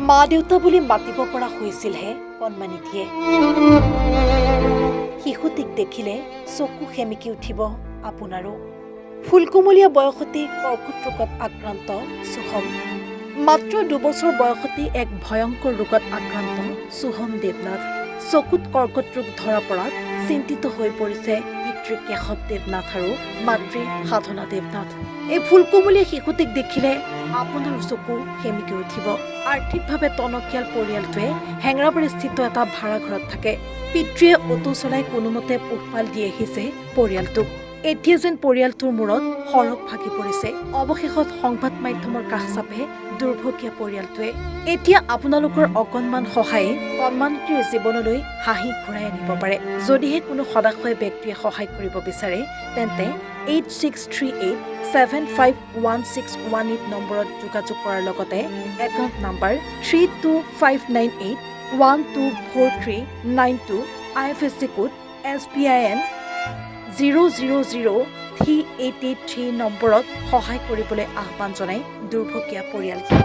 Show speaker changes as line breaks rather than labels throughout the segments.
মা দেউতা বুলি মাতিব পৰা হৈছিলহে কণমানি দিয়ে। শিশুটিক দেখিলে চকু সেমিকি উঠিব আপোনাৰো। ফুলকুমলীয়া বয়সতে কৰ্কট ৰোগত আক্ৰান্ত সোহম। মাত্ৰ 2 বছৰ বয়সতে এক ভয়ংকৰ ৰোগত আক্ৰান্ত সোহম দেৱনাথ। চকুত কৰ্কট ৰোগ ধৰা পৰাত চিন্তিত হৈ পৰিছে পিতৃ কেশৱ দেৱনাথ আৰু মাতৃ সাধনা দেৱনাথ। এই ফুলকুমলীয়া শিশুটিক দেখিলে আপোনাৰ চকু সেমিকি উঠিব। আৰ্থিকভাৱে টনকিয়াল পৰিয়ালটোৱে হেঙেৰাবাৰীস্থিত এটা ভাড়া ঘৰত থাকে। পিতৃয়ে অটো চলাই কোনোমতে পোহপাল দি আহিছে পৰিয়ালটোক। এতিয়া যেন পৰিয়ালটোৰ মূৰত সৰগ ভাগি পৰিছে। অৱশেষত সংবাদ মাধ্যমৰ কাষ চাপে দুৰ্ভগীয়া পৰিয়ালটোৱে। এতিয়া আপোনালোকৰ অকণমান সহায়ে কণমানিটিৰ জীৱনলৈ হাঁহি ঘূৰাই আনিব পাৰে। যদিহে কোনো সদাশয় ব্যক্তিয়ে সহায় কৰিব বিচাৰে তেন্তে 8638751618 নম্বৰত যোগাযোগ কৰাৰ লগতে account number 325981243992 IFSC code SBIN 0003883 নম্বৰত সহায় কৰিবলৈ আহ্বান জনাই দুৰ্ভগীয়া পৰিয়ালটো।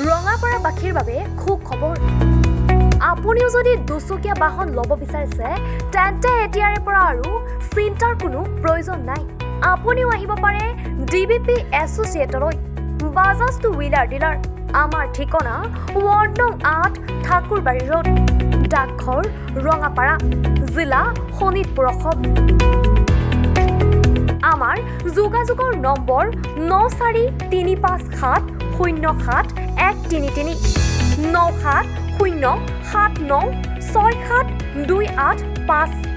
ৰঙাপাৰাবাসীৰ বাবে সুখবৰ। আপুনিও যদি দুচকীয়া বাহন ল'ব বিচাৰিছে তেন্তে এতিয়াৰে পৰা আৰু চিন্তাৰ কোনো প্ৰয়োজন নাই। আপুনিও আহিব পাৰে DBP এছ'চিয়েটলৈ। Bajaj two wheeler dealer. আমাৰ ঠিকনা ৱাৰ্ড নং 8 ঠাকুৰবাৰী ৰোড, ডাকঘৰ ৰঙাপাৰা, জিলা শোণিতপুৰ, অসম। আমাৰ যোগাযোগৰ নম্বৰ 9435707133 9707967285।